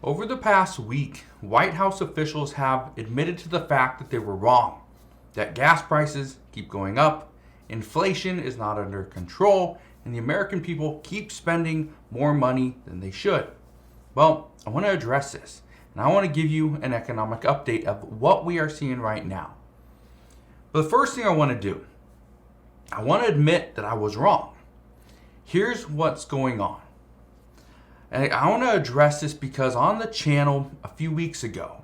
Over the past week, White House officials have admitted to the fact that they were wrong, that gas prices keep going up, inflation is not under control, and the American people keep spending more money than they should. Well, I want to address this, and I want to give you an economic update of what we are seeing right now. But the first thing I want to do, I want to admit that I was wrong. Here's what's going on. And I want to address this because on the channel a few weeks ago,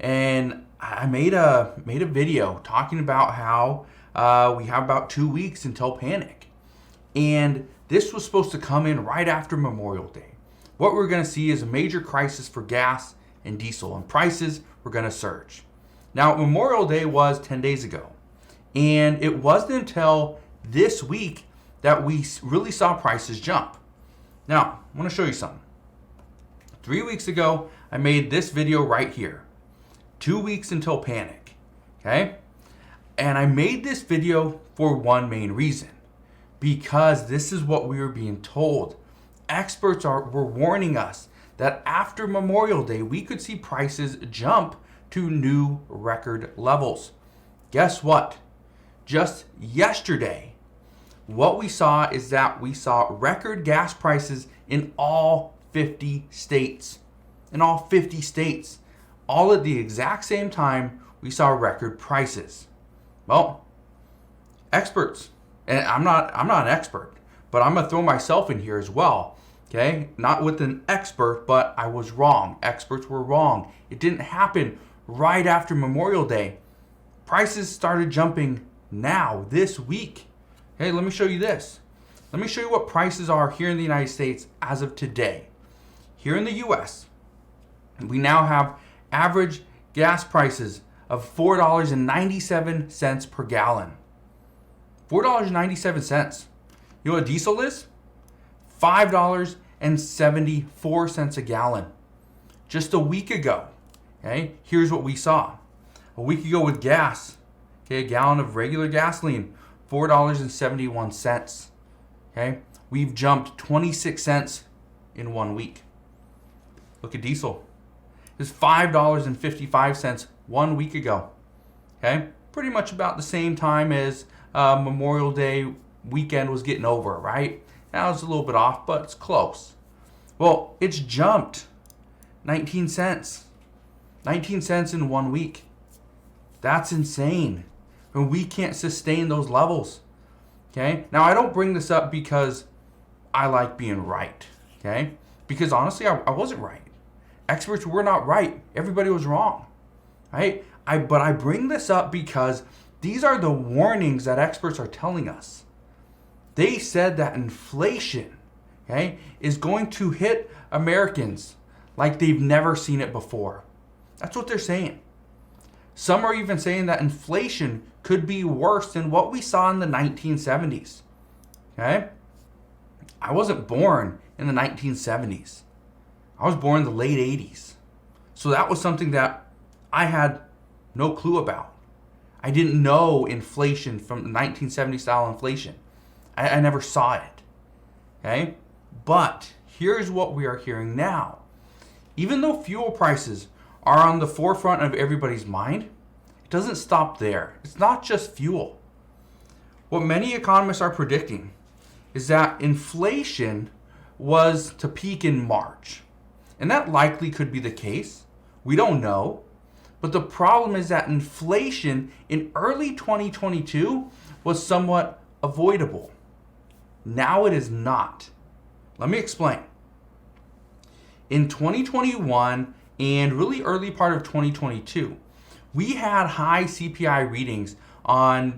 and I made a video talking about how we have about 2 weeks until panic. And this was supposed to come in right after Memorial Day. What we're going to see is a major crisis for gas and diesel, and prices were going to surge. Now, Memorial Day was 10 days ago, and it wasn't until this week that we really saw prices jump. Now, I want to show you something. 3 weeks ago, I made this video right here. 2 weeks until panic, okay? And I made this video for one main reason, because this is what we were being told. Experts were warning us that after Memorial Day, we could see prices jump to new record levels. Guess what? Just yesterday, what we saw is that we saw record gas prices in all 50 states. In all 50 states. All at the exact same time, we saw record prices. Well, experts, and I'm not an expert, but I'm going to throw myself in here as well. Okay? Not with an expert, but I was wrong. Experts were wrong. It didn't happen right after Memorial Day. Prices started jumping now, this week. Okay, let me show you this. Let me show you what prices are here in the United States as of today. Here in the US, we now have average gas prices of $4.97 per gallon. $4.97. You know what diesel is? $5.74 a gallon. Just a week ago, okay, here's what we saw. A week ago with gas, okay, a gallon of regular gasoline, $4.71. Okay, we've jumped 26 cents in 1 week. Look at diesel. It's $5.55 1 week ago. Okay, pretty much about the same time as Memorial Day weekend was getting over, right? Now it's a little bit off, but it's close. Well, it's jumped 19 cents. 19 cents in 1 week. That's insane. And we can't sustain those levels. Okay? Now, I don't bring this up because I like being right. Okay? Because honestly, I wasn't right. Experts were not right. Everybody was wrong. Right? But I bring this up because these are the warnings that experts are telling us. They said that inflation, okay, is going to hit Americans like they've never seen it before. That's what they're saying. Some are even saying that inflation could be worse than what we saw in the 1970s. Okay? I wasn't born in the 1970s. I was born in the late 80s. So that was something that I had no clue about. I didn't know inflation from the 1970 style inflation. I never saw it. Okay? But here's what we are hearing now. Even though fuel prices are on the forefront of everybody's mind, it doesn't stop there. It's not just fuel. What many economists are predicting is that inflation was to peak in March. And that likely could be the case. We don't know. But the problem is that inflation in early 2022 was somewhat avoidable. Now it is not. Let me explain. In 2021 and really early part of 2022, we had high CPI readings on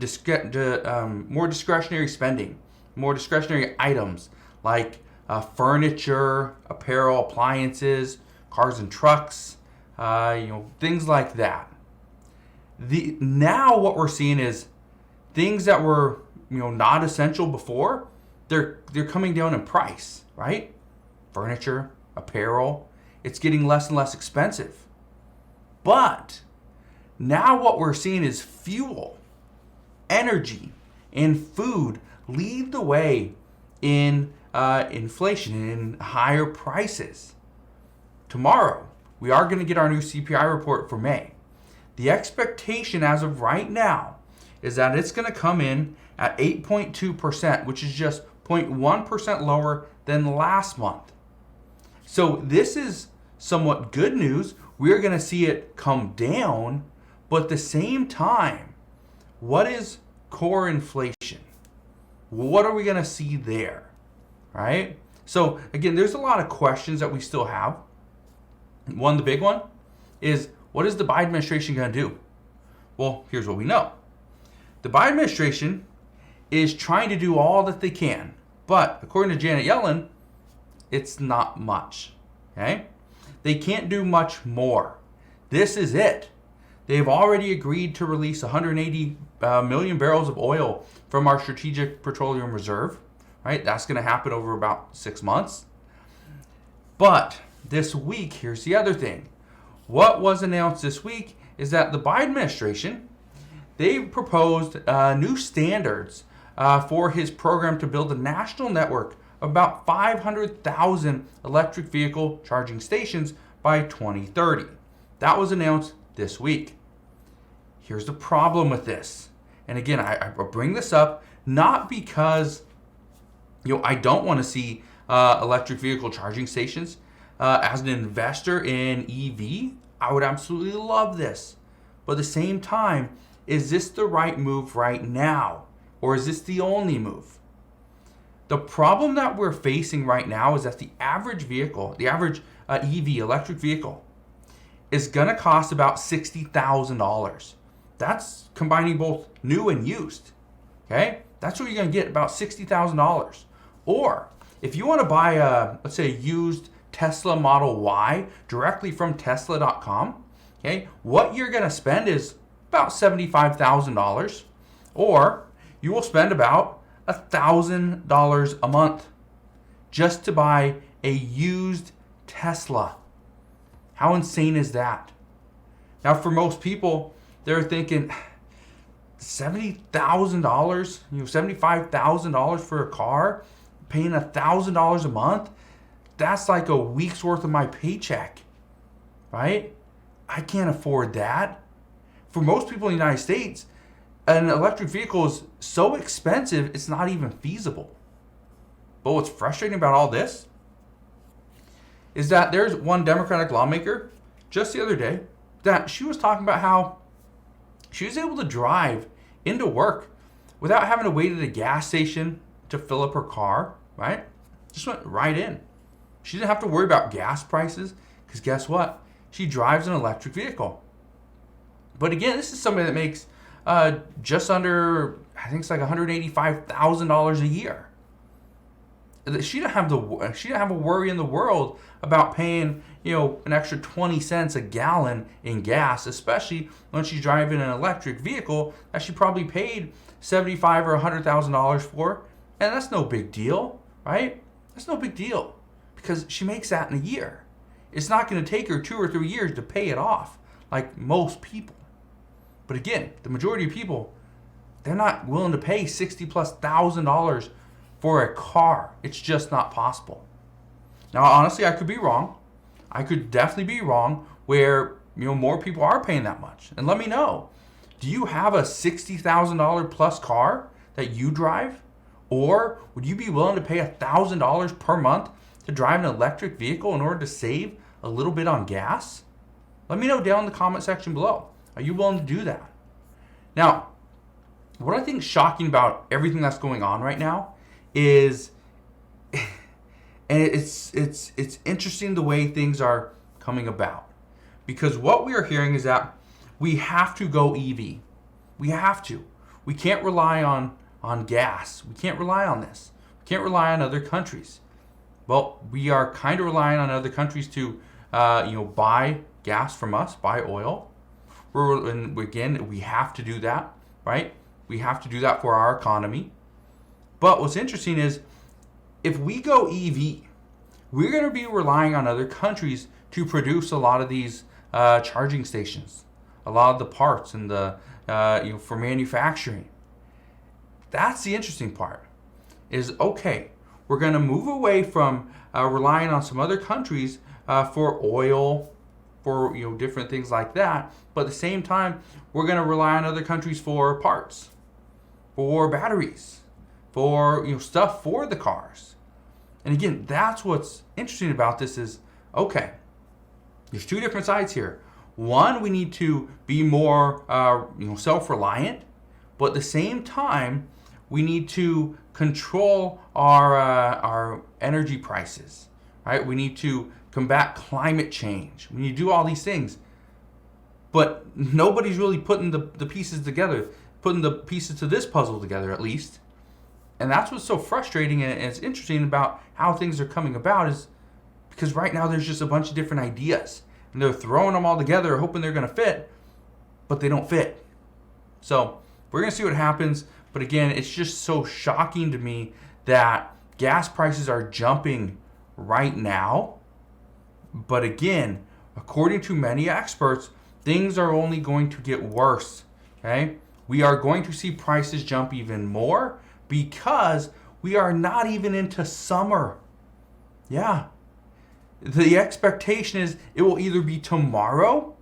more discretionary spending, more discretionary items like furniture, apparel, appliances, cars and trucks, things like that. Now what we're seeing is things that were not essential before, they're coming down in price, right? Furniture, apparel, it's getting less and less expensive. But now what we're seeing is fuel, energy, and food lead the way in inflation and higher prices. Tomorrow, we are going to get our new CPI report for May. The expectation as of right now is that it's going to come in at 8.2%, which is just 0.1% lower than last month. So this is somewhat good news. We are going to see it come down, but at the same time, what is core inflation? What are we going to see there, right? So again, there's a lot of questions that we still have. One, the big one, is what is the Biden administration going to do? Well, here's what we know. The Biden administration is trying to do all that they can, but according to Janet Yellen, it's not much, okay? They can't do much more. This is it. They've already agreed to release 180 million barrels of oil from our Strategic Petroleum Reserve, right? That's going to happen over about 6 months. But this week, here's the other thing. What was announced this week is that the Biden administration, they proposed new standards for his program to build a national network of about 500,000 electric vehicle charging stations by 2030. That was announced this week. Here's the problem with this. And again, I bring this up not because I don't want to see electric vehicle charging stations. As an investor in EV, I would absolutely love this. But at the same time, is this the right move right now? Or is this the only move? The problem that we're facing right now is that the average vehicle, the average EV, electric vehicle, is going to cost about $60,000. That's combining both new and used. Okay? That's what you're going to get, about $60,000. Or if you want to buy let's say a used Tesla Model Y directly from Tesla.com, okay, what you're going to spend is about $75,000, or you will spend about $1,000 a month just to buy a used Tesla. How insane is that? Now, for most people, they're thinking $70,000, $75,000 for a car, paying $1,000 a month. That's like a week's worth of my paycheck, right? I can't afford that. For most people in the United States, an electric vehicle is so expensive, it's not even feasible. But what's frustrating about all this is that there's one Democratic lawmaker just the other day that she was talking about how she was able to drive into work without having to wait at a gas station to fill up her car, right? Just went right in. She didn't have to worry about gas prices because guess what? She drives an electric vehicle. But again, this is somebody that makes just under, I think it's like $185,000 a year. She didn't have a worry in the world about paying, an extra 20 cents a gallon in gas, especially when she's driving an electric vehicle that she probably paid $75,000 or $100,000 for, and that's no big deal, right? That's no big deal because she makes that in a year. It's not going to take her 2 or 3 years to pay it off like most people. But again, the majority of people, they're not willing to pay $60,000+ for a car. It's just not possible. Now, honestly, I could be wrong. I could definitely be wrong where, more people are paying that much. And let me know, do you have a $60,000+ car that you drive? Or would you be willing to pay $1,000 per month to drive an electric vehicle in order to save a little bit on gas? Let me know down in the comment section below. Are you willing to do that? Now, what I think is shocking about everything that's going on right now is, and it's interesting the way things are coming about. Because what we are hearing is that we have to go EV. We have to. We can't rely on gas. We can't rely on this. We can't rely on other countries. Well, we are kind of relying on other countries to, buy gas from us, buy oil. And again, we have to do that, right? We have to do that for our economy. But what's interesting is if we go EV, we're going to be relying on other countries to produce a lot of these charging stations, a lot of the parts and the for manufacturing. That's the interesting part. Is okay, we're going to move away from relying on some other countries for oil, for different things like that. But at the same time, we're going to rely on other countries for parts, for batteries, for stuff for the cars. And again, that's what's interesting about this is, okay, there's two different sides here. One, we need to be more self-reliant, but at the same time, we need to control our energy prices, right? We need to combat climate change. We need to do all these things. But nobody's really putting the pieces together, putting the pieces to this puzzle together at least. And that's what's so frustrating and it's interesting about how things are coming about is because right now there's just a bunch of different ideas. And they're throwing them all together hoping they're going to fit, but they don't fit. So we're going to see what happens. But again, it's just so shocking to me that gas prices are jumping right now. But again, according to many experts, things are only going to get worse. Okay? We are going to see prices jump even more because we are not even into summer. Yeah. The expectation is it will either be tomorrow,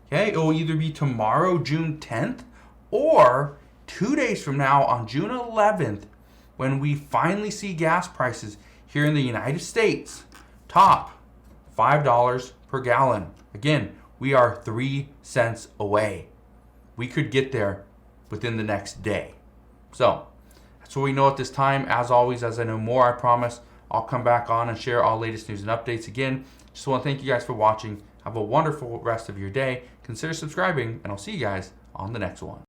okay? It will either be tomorrow, June 10th, or 2 days from now on June 11th, when we finally see gas prices here in the United States top $5 per gallon. Again, we are 3 cents away. We could get there within the next day. So that's what we know at this time. As always, as I know more, I promise I'll come back on and share all latest news and updates. Again, just want to thank you guys for watching. Have a wonderful rest of your day. Consider subscribing, and I'll see you guys on the next one.